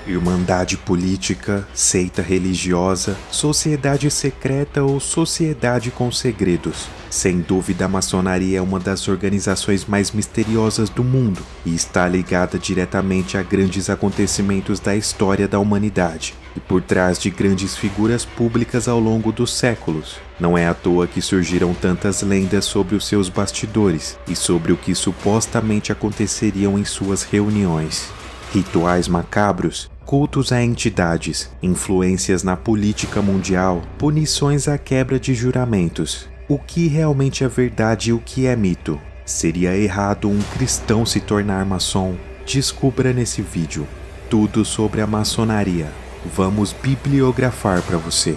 Irmandade política, seita religiosa, sociedade secreta ou sociedade com segredos. Sem dúvida, a maçonaria é uma das organizações mais misteriosas do mundo e está ligada diretamente a grandes acontecimentos da história da humanidade e por trás de grandes figuras públicas ao longo dos séculos. Não é à toa que surgiram tantas lendas sobre os seus bastidores e sobre o que supostamente aconteceriam em suas reuniões. Rituais macabros, cultos a entidades, influências na política mundial, punições à quebra de juramentos. O que realmente é verdade e o que é mito? Seria errado um cristão se tornar maçom? Descubra nesse vídeo tudo sobre a maçonaria. Vamos bibliografar para você.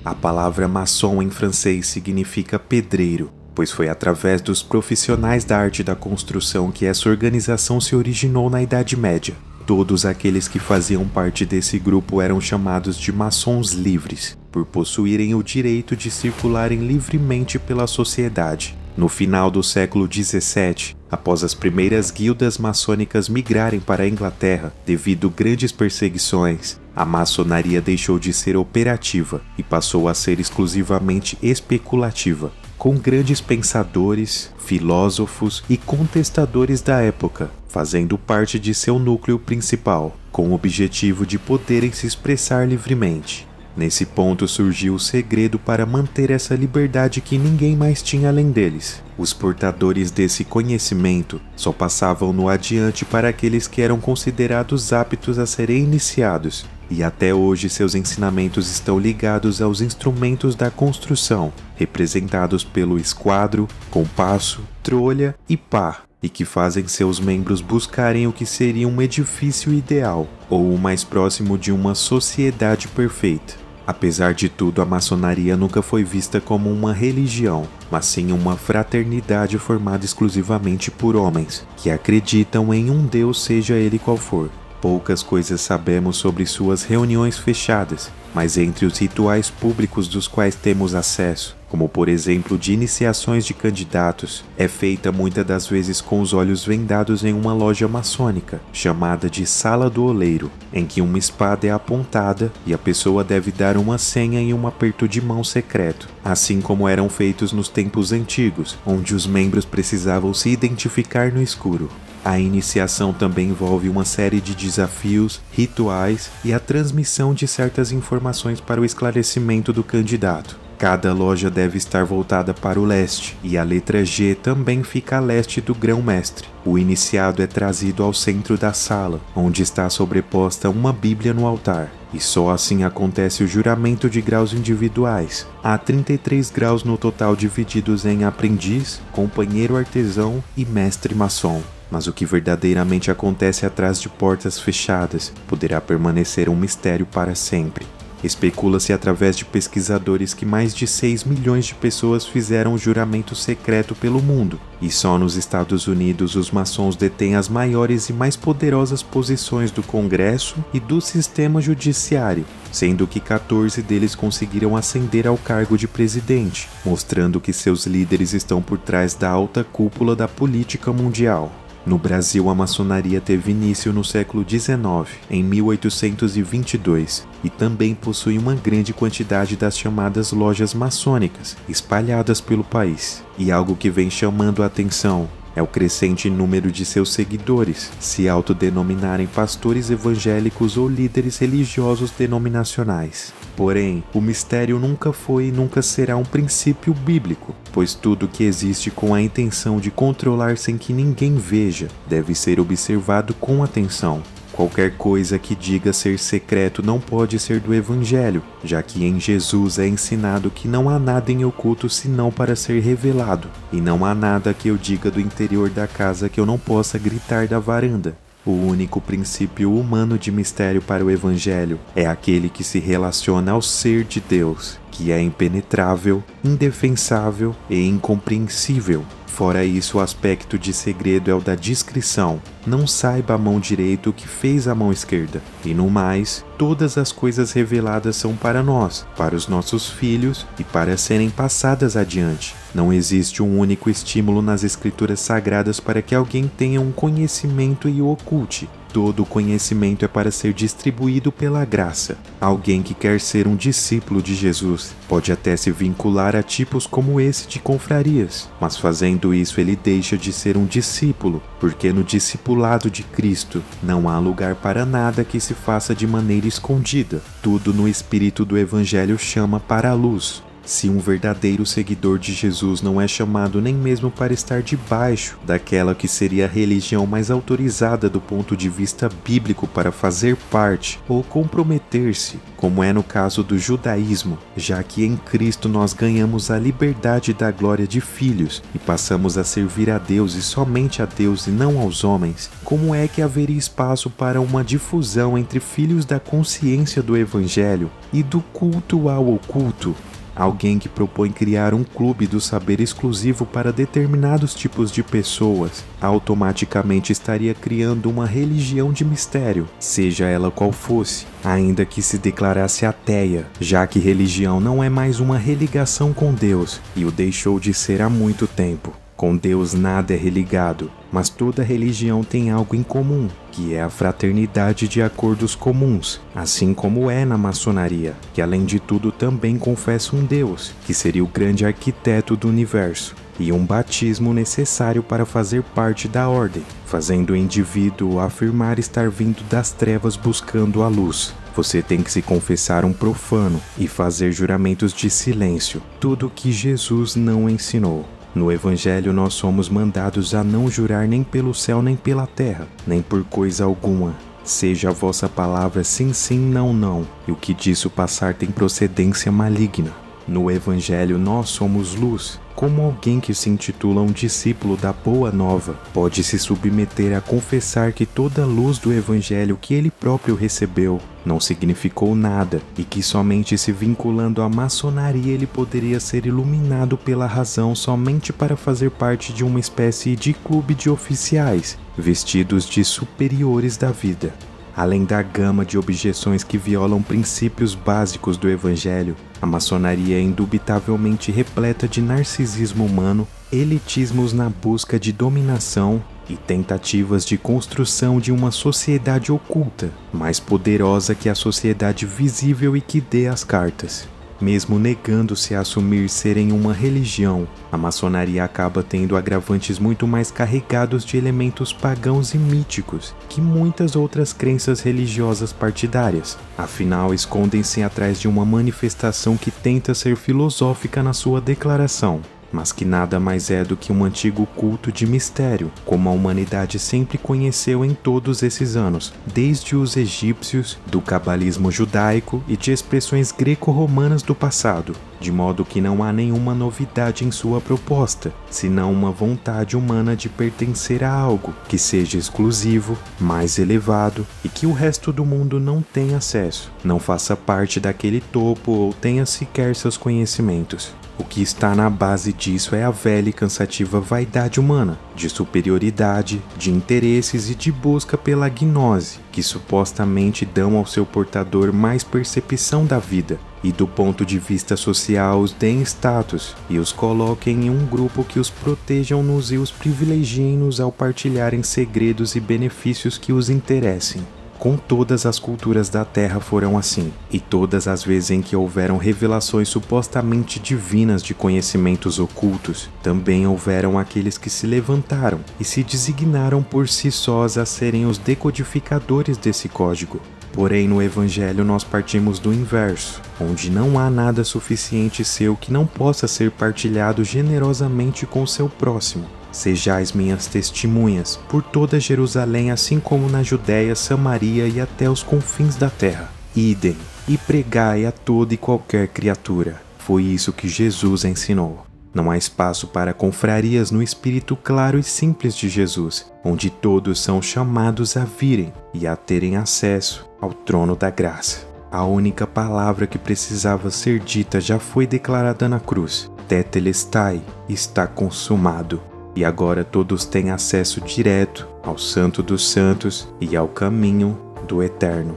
A palavra maçom em francês significa pedreiro, pois foi através dos profissionais da arte da construção que essa organização se originou na Idade Média. Todos aqueles que faziam parte desse grupo eram chamados de maçons livres, por possuírem o direito de circularem livremente pela sociedade. No final do século XVII, após as primeiras guildas maçônicas migrarem para a Inglaterra devido grandes perseguições, a maçonaria deixou de ser operativa e passou a ser exclusivamente especulativa, com grandes pensadores, filósofos e contestadores da época, fazendo parte de seu núcleo principal, com o objetivo de poderem se expressar livremente. Nesse ponto surgiu o segredo para manter essa liberdade que ninguém mais tinha além deles. Os portadores desse conhecimento só passavam-no adiante para aqueles que eram considerados aptos a serem iniciados, e até hoje seus ensinamentos estão ligados aos instrumentos da construção, representados pelo esquadro, compasso, trolha e pá, e que fazem seus membros buscarem o que seria um edifício ideal, ou o mais próximo de uma sociedade perfeita. Apesar de tudo, a maçonaria nunca foi vista como uma religião, mas sim uma fraternidade formada exclusivamente por homens, que acreditam em um Deus, seja ele qual for. Poucas coisas sabemos sobre suas reuniões fechadas, mas entre os rituais públicos dos quais temos acesso, como por exemplo de iniciações de candidatos, é feita muitas das vezes com os olhos vendados em uma loja maçônica, chamada de Sala do Oleiro, em que uma espada é apontada e a pessoa deve dar uma senha em um aperto de mão secreto, assim como eram feitos nos tempos antigos, onde os membros precisavam se identificar no escuro. A iniciação também envolve uma série de desafios, rituais e a transmissão de certas informações para o esclarecimento do candidato. Cada loja deve estar voltada para o leste, e a letra G também fica a leste do grão-mestre. O iniciado é trazido ao centro da sala, onde está sobreposta uma Bíblia no altar, e só assim acontece o juramento de graus individuais. Há 33 graus no total, divididos em aprendiz, companheiro artesão e mestre maçom. Mas o que verdadeiramente acontece atrás de portas fechadas poderá permanecer um mistério para sempre. Especula-se através de pesquisadores que mais de 6 milhões de pessoas fizeram o juramento secreto pelo mundo, e só nos Estados Unidos os maçons detêm as maiores e mais poderosas posições do Congresso e do sistema judiciário, sendo que 14 deles conseguiram ascender ao cargo de presidente, mostrando que seus líderes estão por trás da alta cúpula da política mundial. No Brasil, a maçonaria teve início no século XIX, em 1822, e também possui uma grande quantidade das chamadas lojas maçônicas, espalhadas pelo país. E algo que vem chamando a atenção é o crescente número de seus seguidores se autodenominarem pastores evangélicos ou líderes religiosos denominacionais. Porém, o mistério nunca foi e nunca será um princípio bíblico, pois tudo que existe com a intenção de controlar sem que ninguém veja deve ser observado com atenção. Qualquer coisa que diga ser secreto não pode ser do Evangelho, já que em Jesus é ensinado que não há nada em oculto senão para ser revelado, e não há nada que eu diga do interior da casa que eu não possa gritar da varanda. O único princípio humano de mistério para o Evangelho é aquele que se relaciona ao ser de Deus, que é impenetrável, indefensável e incompreensível. Fora isso, o aspecto de segredo é o da discrição. Não saiba a mão direita o que fez a mão esquerda. E no mais, todas as coisas reveladas são para nós, para os nossos filhos e para serem passadas adiante. Não existe um único estímulo nas escrituras sagradas para que alguém tenha um conhecimento e o oculte. Todo conhecimento é para ser distribuído pela graça. Alguém que quer ser um discípulo de Jesus pode até se vincular a tipos como esse de confrarias, mas fazendo isso ele deixa de ser um discípulo, porque no discipulado de Cristo não há lugar para nada que se faça de maneira escondida. Tudo no espírito do Evangelho chama para a luz. Se um verdadeiro seguidor de Jesus não é chamado nem mesmo para estar debaixo daquela que seria a religião mais autorizada do ponto de vista bíblico para fazer parte ou comprometer-se, como é no caso do judaísmo, já que em Cristo nós ganhamos a liberdade da glória de filhos e passamos a servir a Deus e somente a Deus e não aos homens, como é que haveria espaço para uma difusão entre filhos da consciência do Evangelho e do culto ao oculto? Alguém que propõe criar um clube do saber exclusivo para determinados tipos de pessoas, automaticamente estaria criando uma religião de mistério, seja ela qual fosse, ainda que se declarasse ateia, já que religião não é mais uma religação com Deus, e o deixou de ser há muito tempo. Com Deus nada é religado, mas toda religião tem algo em comum, que é a fraternidade de acordos comuns, assim como é na maçonaria, que além de tudo também confessa um Deus, que seria o grande arquiteto do universo, e um batismo necessário para fazer parte da ordem, fazendo o indivíduo afirmar estar vindo das trevas buscando a luz. Você tem que se confessar um profano e fazer juramentos de silêncio, tudo que Jesus não ensinou. No Evangelho nós somos mandados a não jurar nem pelo céu nem pela terra, nem por coisa alguma. Seja a vossa palavra sim, sim, não, não, e o que disso passar tem procedência maligna. No Evangelho nós somos luz. Como alguém que se intitula um discípulo da Boa Nova pode se submeter a confessar que toda a luz do Evangelho que ele próprio recebeu não significou nada e que somente se vinculando à maçonaria ele poderia ser iluminado pela razão somente para fazer parte de uma espécie de clube de oficiais, vestidos de superiores da vida? Além da gama de objeções que violam princípios básicos do Evangelho, a maçonaria é indubitavelmente repleta de narcisismo humano, elitismos na busca de dominação e tentativas de construção de uma sociedade oculta, mais poderosa que a sociedade visível e que dê as cartas. Mesmo negando-se a assumir serem uma religião, a maçonaria acaba tendo agravantes muito mais carregados de elementos pagãos e míticos que muitas outras crenças religiosas partidárias. Afinal, escondem-se atrás de uma manifestação que tenta ser filosófica na sua declaração, mas que nada mais é do que um antigo culto de mistério, como a humanidade sempre conheceu em todos esses anos, desde os egípcios, do cabalismo judaico e de expressões greco-romanas do passado, de modo que não há nenhuma novidade em sua proposta, senão uma vontade humana de pertencer a algo que seja exclusivo, mais elevado e que o resto do mundo não tenha acesso, não faça parte daquele topo ou tenha sequer seus conhecimentos. O que está na base disso é a velha e cansativa vaidade humana, de superioridade, de interesses e de busca pela gnose, que supostamente dão ao seu portador mais percepção da vida, e do ponto de vista social os deem status, e os coloquem em um grupo que os protejam-nos e os privilegiem-nos ao partilharem segredos e benefícios que os interessem. Com todas as culturas da Terra foram assim, e todas as vezes em que houveram revelações supostamente divinas de conhecimentos ocultos, também houveram aqueles que se levantaram e se designaram por si sós a serem os decodificadores desse código. Porém, no Evangelho nós partimos do inverso, onde não há nada suficiente seu que não possa ser partilhado generosamente com seu próximo. Sejais minhas testemunhas por toda Jerusalém, assim como na Judéia, Samaria e até os confins da terra. Idem, e pregai a toda e qualquer criatura. Foi isso que Jesus ensinou. Não há espaço para confrarias no espírito claro e simples de Jesus, onde todos são chamados a virem e a terem acesso ao trono da graça. A única palavra que precisava ser dita já foi declarada na cruz. Tetelestai, está consumado. E agora todos têm acesso direto ao Santo dos Santos e ao caminho do Eterno.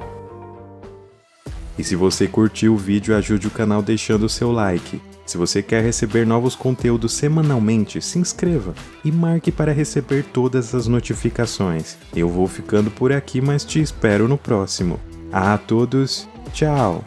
E se você curtiu o vídeo, ajude o canal deixando o seu like. Se você quer receber novos conteúdos semanalmente, se inscreva e marque para receber todas as notificações. Eu vou ficando por aqui, mas te espero no próximo. A todos, tchau!